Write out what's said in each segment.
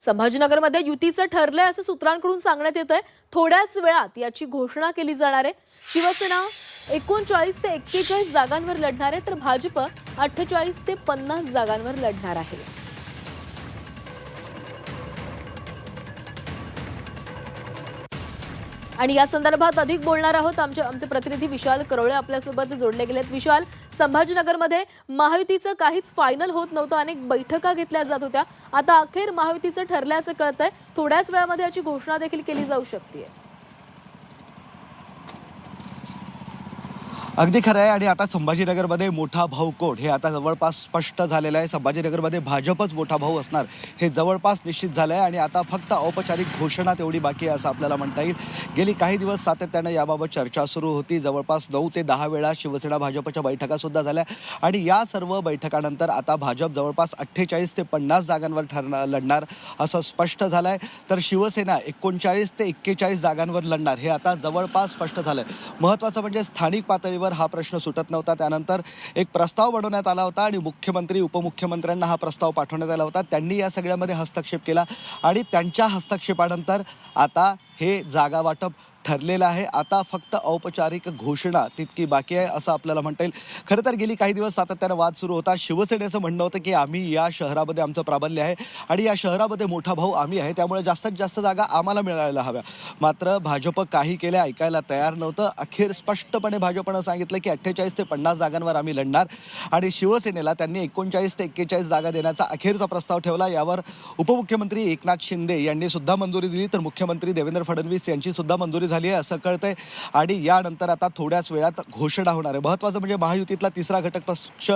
संभाजीनगरमध्ये युतीचं ठरलंय असं सूत्रांकडून सांगण्यात येतंय। थोड्याच वेळात याची घोषणा केली जाणार आहे। शिवसेना 39 ते 41 जागांवर लढणार आहे, तर भाजप 48 ते 50 जागांवर लढणार आहे। आणि या संदर्भात अधिक बोलणार आहोत। आमचे प्रतिनिधी विशाल करोळे आपल्यासोबत जोडले गेलेत। विशाल, संभाजीनगरमध्ये महायुतीचं काहीच फायनल होत नव्हतं, अनेक बैठका घेतल्या जात होत्या। आता अखेर महायुतीचं ठरल्याचं कळतंय। थोड्याच वेळामध्ये याची घोषणा देखील केली जाऊ शकते। अगदी खरं आहे। आणि आता संभाजीनगरमध्ये मोठा भाऊ कोण हे आता जवळपास स्पष्ट झालेलं आहे। संभाजीनगरमध्ये भाजपच मोठा भाऊ असणार हे जवळपास निश्चित झालं आहे आणि आता फक्त औपचारिक घोषणा तेवढी बाकी आहे असं आपल्याला म्हणता येईल। गेली काही दिवस सातत्यानं याबाबत चर्चा सुरू होती। जवळपास 9 ते 10 वेळा शिवसेना भाजपच्या बैठका सुद्धा झाल्या आणि या सर्व बैठकानंतर आता भाजप जवळपास 48 ते 50 जागांवर लढणार असं स्पष्ट झालं आहे। तर शिवसेना 39 ते 41 जागांवर लढणार हे आता जवळपास स्पष्ट झालं आहे। महत्त्वाचं म्हणजे स्थानिक पातळीवर हा प्रश्न सुटत नव्हता। त्यानंतर एक प्रस्ताव बनवण्यात आला होता आणि मुख्यमंत्री उपमुख्यमंत्र्यांना हा प्रस्ताव पाठवण्यात आला होता। त्यांनी या सगळ्यामध्ये हस्तक्षेप केला आणि त्यांच्या हस्तक्षेपानंतर आता हे जागा वाटप ठरलेलं आहे। आता फक्त औपचारिक घोषणा तितकी बाकी आहे असं आपल्याला म्हणता येईल। खरं तर गेली काही दिवस सातत्यानं वाद सुरू होता। शिवसेनेचं म्हणणं होतं की आम्ही या शहरामध्ये आमचं प्राबल्य आहे आणि या शहरामध्ये मोठा भाऊ आम्ही आहे, त्यामुळे जास्तीत जास्त जागा आम्हाला मिळायला हव्या। मात्र भाजप काही केल्या ऐकायला तयार नव्हतं। अखेर स्पष्टपणे भाजपनं सांगितलं की 48 ते 50 जागांवर आम्ही लढणार आणि शिवसेनेला त्यांनी 39 ते 41 जागा देण्याचा अखेरचा प्रस्ताव ठेवला। यावर उपमुख्यमंत्री एकनाथ शिंदे यांनी सुद्धा मंजुरी दिली, तर मुख्यमंत्री देवेंद्र फडणवीस यांची सुद्धा मंजुरी झाली आहे असं कळतंय। आणि यानंतर आता थोड्याच वेळात घोषणा होणार आहे। महत्त्वाचं म्हणजे महायुतीतला तिसरा घटक पक्ष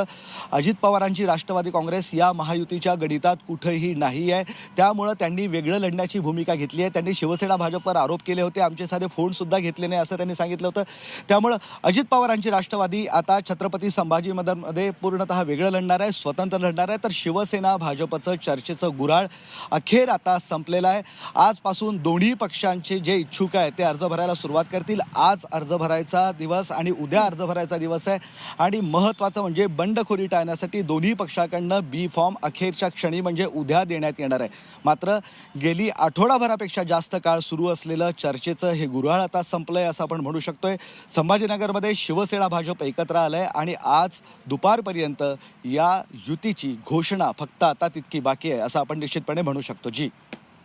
अजित पवारांची राष्ट्रवादी काँग्रेस या महायुतीच्या गणितात कुठेही नाही आहे, त्यामुळे त्यांनी वेगळं लढण्याची भूमिका घेतली आहे। त्यांनी शिवसेना भाजपवर आरोप केले होते, आमचे साधे फोन सुद्धा घेतले नाही असं त्यांनी सांगितलं होतं। त्यामुळे अजित पवारांची राष्ट्रवादी आता छत्रपती संभाजीनगरमध्ये पूर्णतः वेगळं लढणार आहे, स्वतंत्र लढणार आहे। तर शिवसेना भाजपचं चर्चेचं गुऱ्हाळ अखेर आता संपलेलं आहे। आजपासून दोन्ही पक्षांचे जे इच्छुक आहेत ते अर्ज भरायला सुरुवात करतील। आज अर्ज भरायचा दिवस आणि उद्या अर्ज भरायचा दिवस आहे आणि महत्त्वाचं म्हणजे बंडखोरी टाळण्यासाठी दोन्ही पक्षाकडनं बी फॉर्म अखेरच्या क्षणी म्हणजे उद्या देण्यात येणार आहे। मात्र गेली आठवडाभरापेक्षा जास्त काळ सुरू असलेलं चर्चेचं हे गुऱ्हाळ आता संपलंय असं आपण म्हणू शकतोय। संभाजीनगरमध्ये शिवसेना भाजप एकत्र आलंय आणि आज दुपारपर्यंत या युतीची घोषणा फक्त आता तितकी बाकी आहे असं आपण निश्चितपणे म्हणू शकतो। जी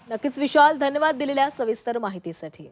नक्कीच विशाल, धन्यवाद दिलेल्या सविस्तर माहितीसाठी।